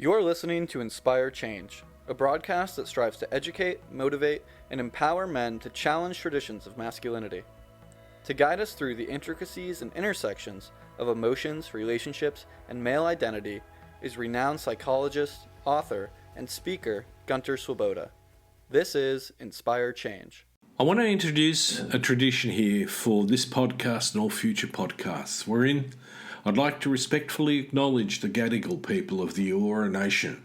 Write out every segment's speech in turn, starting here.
You're listening to Inspire Change, a broadcast that strives to educate, motivate, and empower men to challenge traditions of masculinity. To guide us through the intricacies and intersections of emotions, relationships, and male identity is renowned psychologist, author, and speaker Gunter. This is Inspire Change. I want to introduce a tradition here for this podcast and all future podcasts, wherein I'd like to respectfully acknowledge the Gadigal people of the Eora Nation.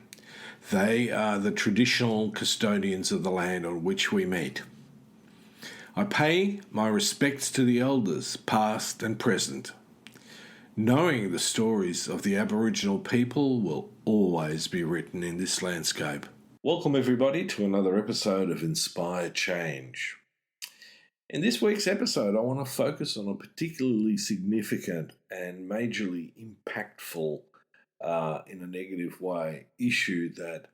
They are the traditional custodians of the land on which we meet. I pay my respects to the elders, past and present. Knowing the stories of the Aboriginal people will always be written in this landscape. Welcome everybody to another episode of Inspire Change. In this week's episode, I want to focus on a particularly significant and majorly impactful, in a negative way, issue that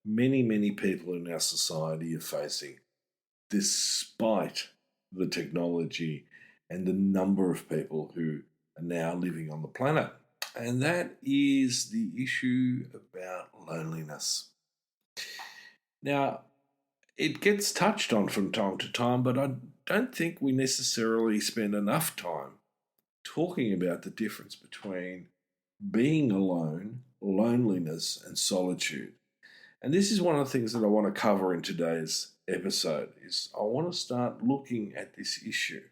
many people in our society are facing, despite the technology and the number of people who are now living on the planet. And that is the issue about loneliness. Now, it gets touched on from time to time, but I don't think we necessarily spend enough time talking about the difference between being alone, loneliness, and solitude. And this is one of the things that I want to cover in today's episode, is I want to start looking at this issue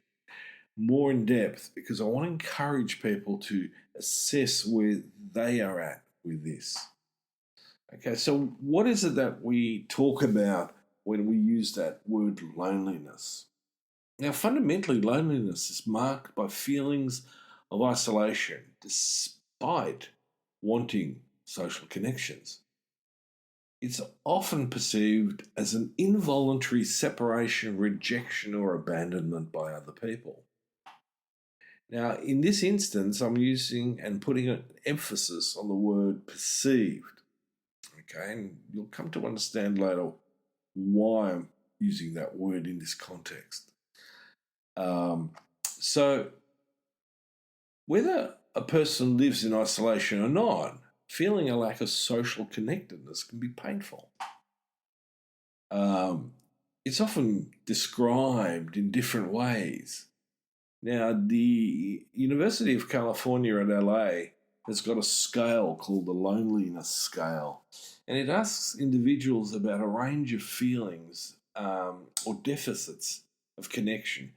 more in depth, because I want to encourage people to assess where they are at with this. Okay, so what is it that we talk about when we use that word loneliness? Now, fundamentally, loneliness is marked by feelings of isolation despite wanting social connections. It's often perceived as an involuntary separation, rejection, or abandonment by other people. Now, in this instance, I'm using and putting an emphasis on the word perceived. Okay, and you'll come to understand later why I'm using that word in this context. So, whether a person lives in isolation or not, feeling a lack of social connectedness can be painful. It's often described in different ways. Now, the University of California at LA has got a scale called the loneliness scale, and it asks individuals about a range of feelings or deficits of connection,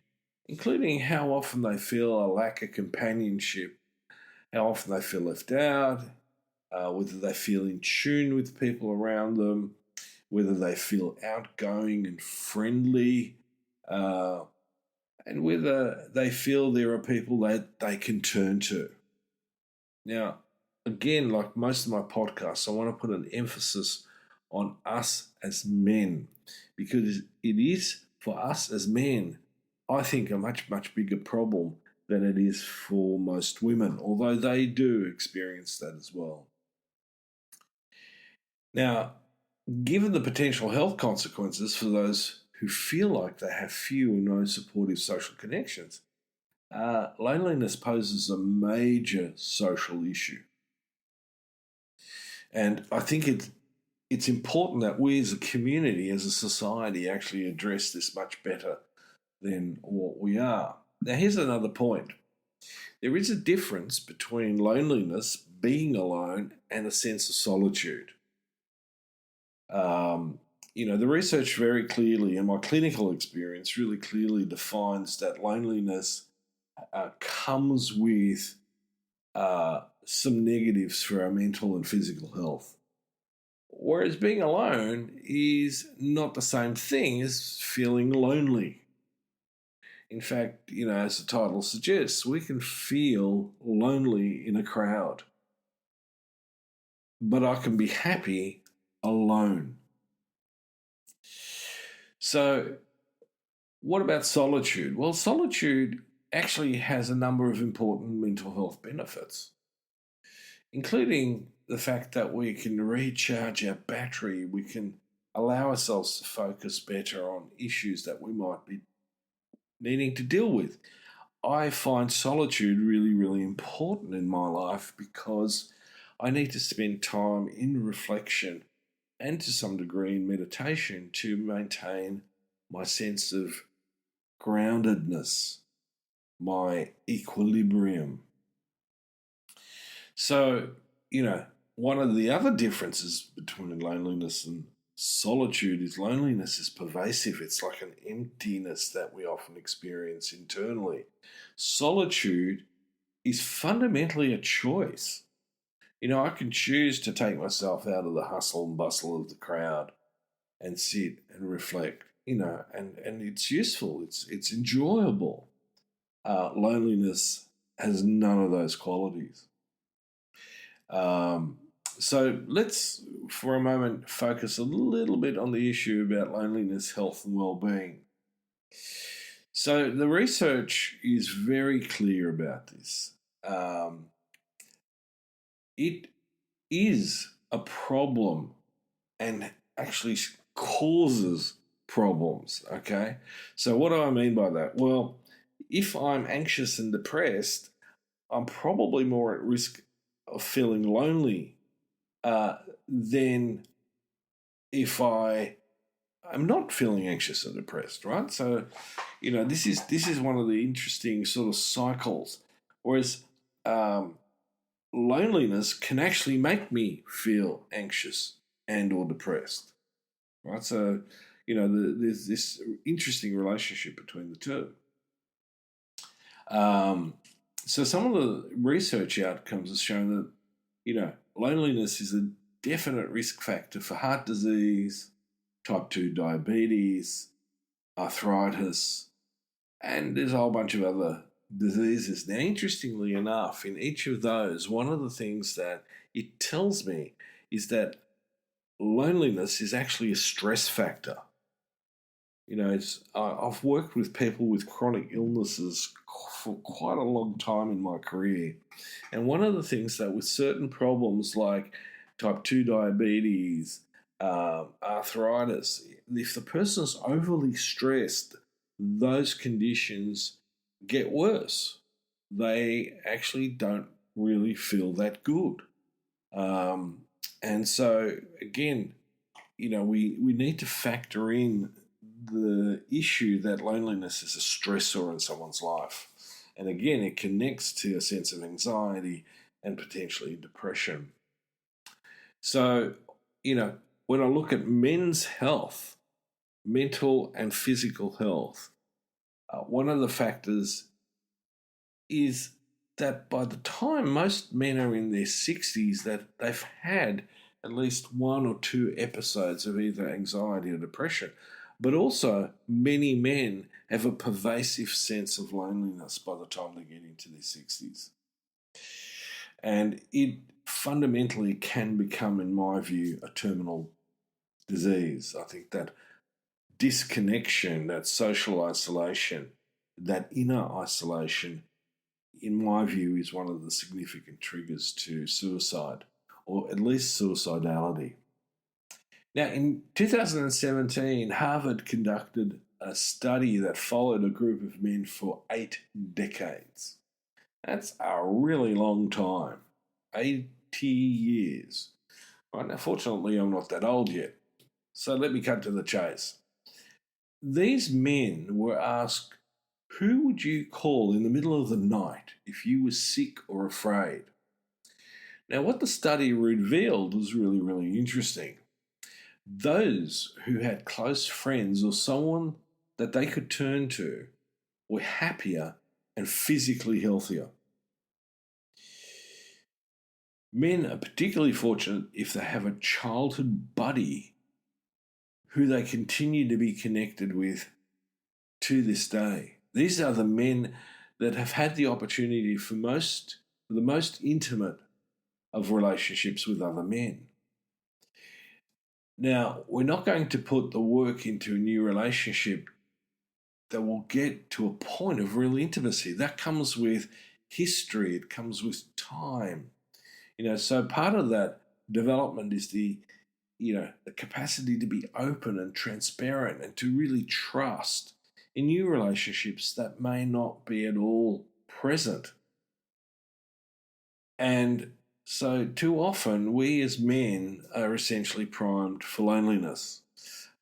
including how often they feel a lack of companionship, how often they feel left out, whether they feel in tune with people around them, whether they feel outgoing and friendly, and whether they feel there are people that they can turn to. Now, again, like most of my podcasts, I want to put an emphasis on us as men, because it is, for us as men, I think, a much bigger problem than it is for most women, although they do experience that as well. Now, given the potential health consequences for those who feel like they have few or no supportive social connections, loneliness poses a major social issue. And I think it's important that we as a community, as a society, actually address this much better than what we are. Now, here's another point. There is a difference between loneliness, being alone, and a sense of solitude. The research very clearly, and my clinical experience really clearly defines that loneliness comes with some negatives for our mental and physical health. Whereas being alone is not the same thing as feeling lonely. In fact, as the title suggests, we can feel lonely in a crowd. But I can be happy alone. So, what about solitude? Well, solitude actually has a number of important mental health benefits, including the fact that we can recharge our battery, we can allow ourselves to focus better on issues that we might be needing to deal with. I find solitude really important in my life because I need to spend time in reflection and to some degree in meditation to maintain my sense of groundedness, my equilibrium. So, one of the other differences between loneliness and solitude is loneliness is pervasive. It's like an emptiness that we often experience internally. Solitude is fundamentally a choice. I can choose to take myself out of the hustle and bustle of the crowd and sit and reflect, and it's useful, it's enjoyable. Loneliness has none of those qualities. So let's, for a moment, focus a little bit on the issue about loneliness, health, and well-being. So the research is very clear about this. It is a problem and actually causes problems, okay? So what do I mean by that? Well, if I'm anxious and depressed, I'm probably more at risk of feeling lonely than if I'm not feeling anxious and depressed, right? So, this is one of the interesting sort of cycles. Whereas loneliness can actually make me feel anxious and or depressed, right? So, there's this interesting relationship between the two. So some of the research outcomes have shown that, loneliness is a definite risk factor for heart disease, type 2 diabetes, arthritis, and there's a whole bunch of other diseases. Now, interestingly enough, in each of those, one of the things that it tells me is that loneliness is actually a stress factor. I've worked with people with chronic illnesses for quite a long time in my career. And one of the things that with certain problems like type 2 diabetes, arthritis, if the person's overly stressed, those conditions get worse. They actually don't really feel that good. And so, again, we need to factor in the issue that loneliness is a stressor in someone's life. And again, it connects to a sense of anxiety and potentially depression. So, when I look at men's health, mental and physical health, one of the factors is that by the time most men are in their 60s, that they've had at least one or two episodes of either anxiety or depression. But also, many men have a pervasive sense of loneliness by the time they get into their 60s. And it fundamentally can become, in my view, a terminal disease. I think that disconnection, that social isolation, that inner isolation, in my view, is one of the significant triggers to suicide, or at least suicidality. Now, in 2017, Harvard conducted a study that followed a group of men for 8 decades. That's a really long time, 80 years. Right, now, fortunately, I'm not that old yet, so let me cut to the chase. These men were asked, who would you call in the middle of the night if you were sick or afraid? Now, what the study revealed was really, really interesting. Those who had close friends or someone that they could turn to were happier and physically healthier. Men are particularly fortunate if they have a childhood buddy who they continue to be connected with to this day. These are the men that have had the opportunity for the most intimate of relationships with other men. Now, we're not going to put the work into a new relationship that will get to a point of real intimacy. That comes with history, it comes with time. So part of that development is the capacity to be open and transparent and to really trust in new relationships that may not be at all present. And So, too often, we as men are essentially primed for loneliness.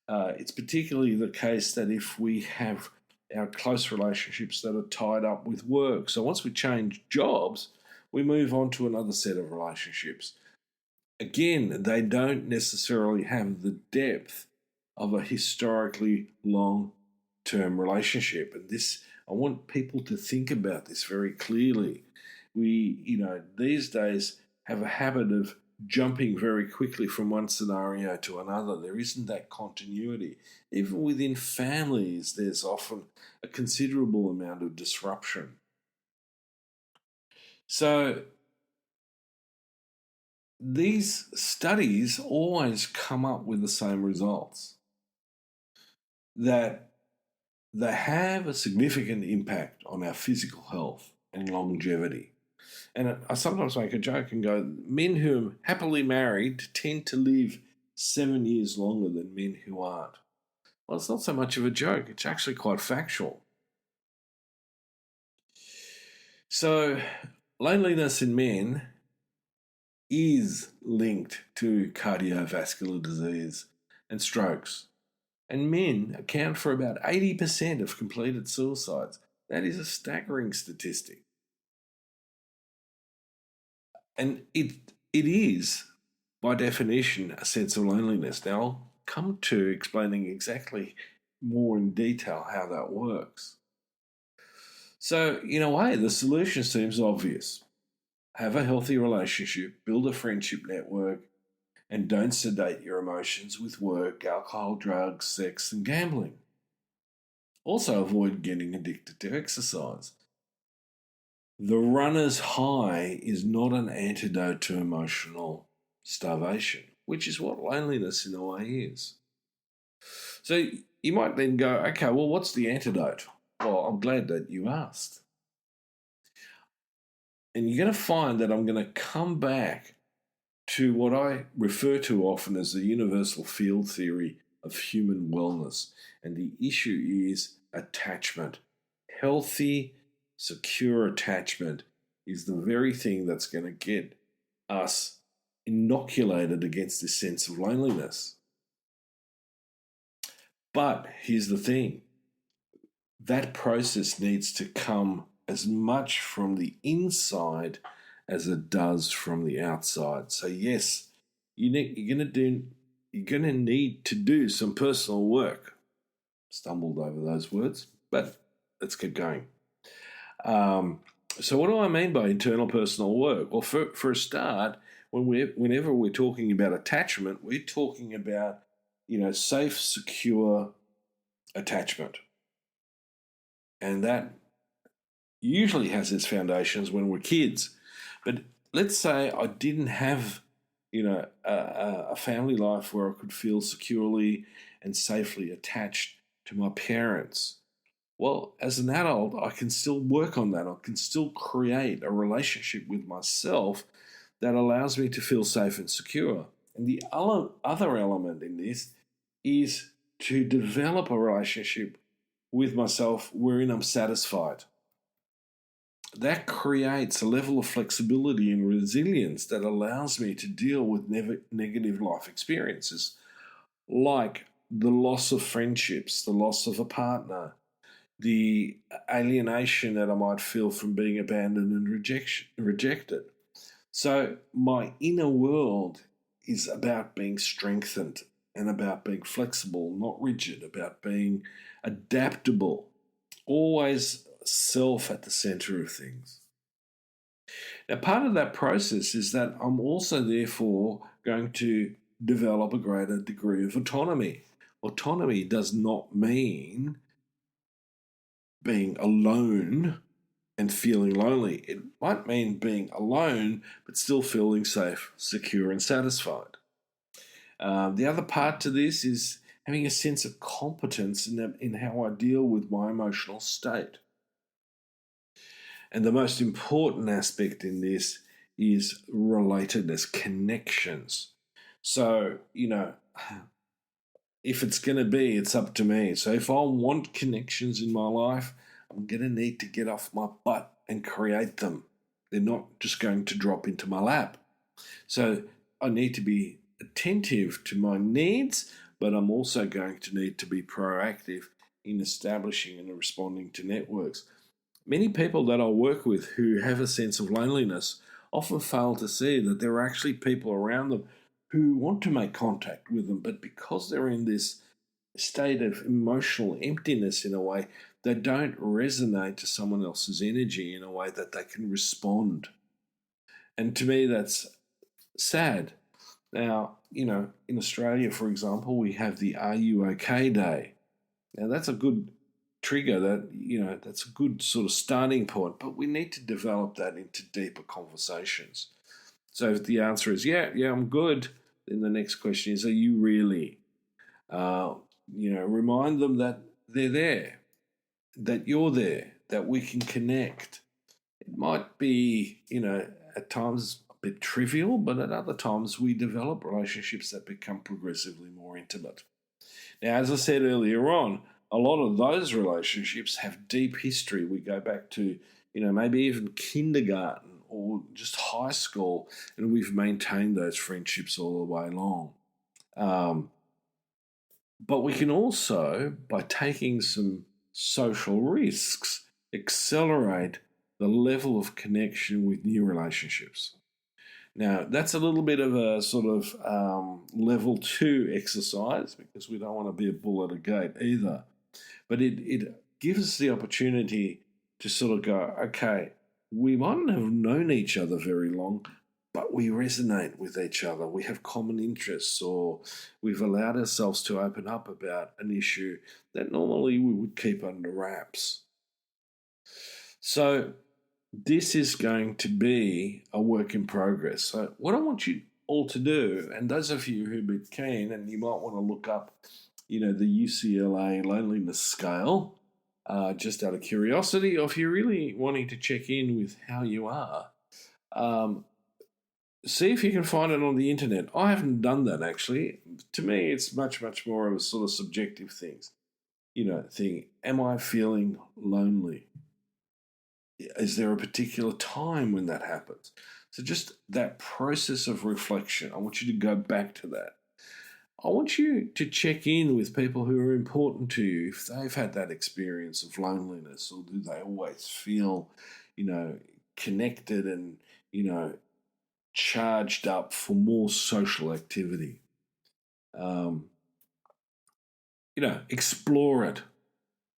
It's particularly the case that if we have our close relationships that are tied up with work. So, once we change jobs, we move on to another set of relationships. Again, they don't necessarily have the depth of a historically long term relationship. And this, I want people to think about this very clearly. We, these days have a habit of jumping very quickly from one scenario to another. There isn't that continuity. Even within families, there's often a considerable amount of disruption. So, these studies always come up with the same results, that they have a significant impact on our physical health and longevity. And I sometimes make a joke and go, men who are happily married tend to live 7 years longer than men who aren't. Well, it's not so much of a joke, it's actually quite factual. So, loneliness in men is linked to cardiovascular disease and strokes. And men account for about 80% of completed suicides. That is a staggering statistic. And it is, by definition, a sense of loneliness. Now, I'll come to explaining exactly more in detail how that works. So, in a way, the solution seems obvious. Have a healthy relationship, build a friendship network, and don't sedate your emotions with work, alcohol, drugs, sex, and gambling. Also, avoid getting addicted to exercise. The runner's high is not an antidote to emotional starvation, which is what loneliness in a way is. So you might then go, okay, well, what's the antidote? Well, I'm glad that you asked. And you're going to find that I'm going to come back to what I refer to often as the universal field theory of human wellness. And the issue is attachment. Healthy, secure attachment is the very thing that's going to get us inoculated against this sense of loneliness. But here's the thing. That process needs to come as much from the inside as it does from the outside. So yes, you're going to need to do some personal work. Stumbled over those words, but let's keep going. So what do I mean by internal personal work? Well, for a start, whenever we're talking about attachment, we're talking about, safe, secure attachment. And that usually has its foundations when we're kids. But let's say I didn't have, a family life where I could feel securely and safely attached to my parents. Well, as an adult, I can still work on that. I can still create a relationship with myself that allows me to feel safe and secure. And the other element in this is to develop a relationship with myself wherein I'm satisfied. That creates a level of flexibility and resilience that allows me to deal with negative life experiences, like the loss of friendships, the loss of a partner, the alienation that I might feel from being abandoned and rejected. So my inner world is about being strengthened and about being flexible, not rigid, about being adaptable, always self at the center of things. Now, part of that process is that I'm also therefore going to develop a greater degree of autonomy. Autonomy does not mean being alone and feeling lonely. It might mean being alone but still feeling safe, secure, and satisfied. The other part to this is having a sense of competence in how I deal with my emotional state. And the most important aspect in this is relatedness, connections. So, if it's going to be, it's up to me. So if I want connections in my life, I'm going to need to get off my butt and create them. They're not just going to drop into my lap. So I need to be attentive to my needs, but I'm also going to need to be proactive in establishing and responding to networks. Many people that I work with who have a sense of loneliness often fail to see that there are actually people around them who want to make contact with them, but because they're in this state of emotional emptiness in a way, they don't resonate to someone else's energy in a way that they can respond. And to me, that's sad. Now, in Australia, for example, we have the Are You OK Day. Now, that's a good trigger, that's a good sort of starting point, but we need to develop that into deeper conversations. So if the answer is, yeah, I'm good, then the next question is, are you really? Remind them that they're there, that you're there, that we can connect. It might be, at times a bit trivial, but at other times we develop relationships that become progressively more intimate. Now, as I said earlier on, a lot of those relationships have deep history. We go back to, maybe even kindergarten or just high school, and we've maintained those friendships all the way along. But we can also, by taking some social risks, accelerate the level of connection with new relationships. Now, that's a little bit of a sort of level 2 exercise because we don't want to be a bull at a gate either. But it gives us the opportunity to sort of go, okay, we mightn't have known each other very long, but we resonate with each other. We have common interests, or we've allowed ourselves to open up about an issue that normally we would keep under wraps. So this is going to be a work in progress. So what I want you all to do, and those of you who've been keen, and you might want to look up, the UCLA loneliness scale, just out of curiosity, or if you're really wanting to check in with how you are, see if you can find it on the internet. I haven't done that actually. To me, it's much, much more of a sort of subjective thing. Am I feeling lonely? Is there a particular time when that happens? So just that process of reflection, I want you to go back to that. I want you to check in with people who are important to you if they've had that experience of loneliness, or do they always feel, connected and, charged up for more social activity. Explore it.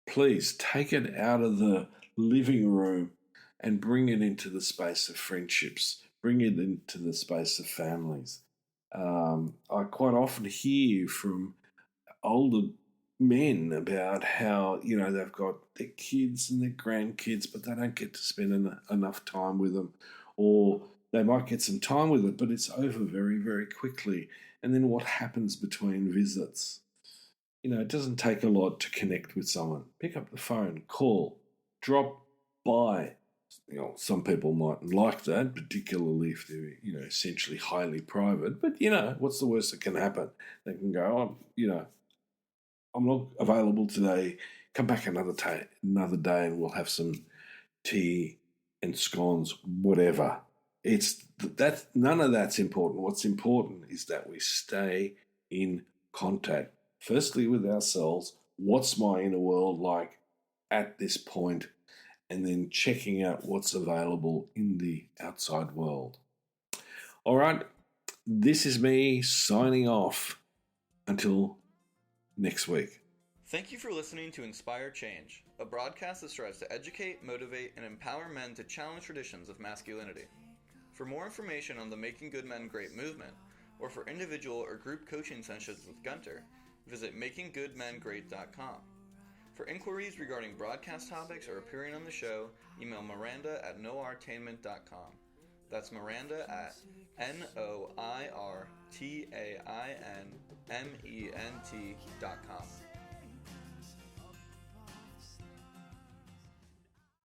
Please take it out of the living room and bring it into the space of friendships. Bring it into the space of families. I quite often hear from older men about how, they've got their kids and their grandkids, but they don't get to spend enough time with them, or they might get some time with it, but it's over very, very quickly. And then what happens between visits? It doesn't take a lot to connect with someone. Pick up the phone, call, drop by. Some people mightn't like that, particularly if they're, essentially highly private. But, what's the worst that can happen? They can go, I'm not available today. Come back another day, and we'll have some tea and scones, whatever. None of that's important. What's important is that we stay in contact. Firstly, with ourselves. What's my inner world like at this point? And then checking out what's available in the outside world. All right, this is me signing off until next week. Thank you for listening to Inspire Change, a broadcast that strives to educate, motivate, and empower men to challenge traditions of masculinity. For more information on the Making Good Men Great movement, or for individual or group coaching sessions with Gunter, visit makinggoodmengreat.com. For inquiries regarding broadcast topics or appearing on the show, email Miranda at noirtainment.com. That's Miranda at noirtainment.com.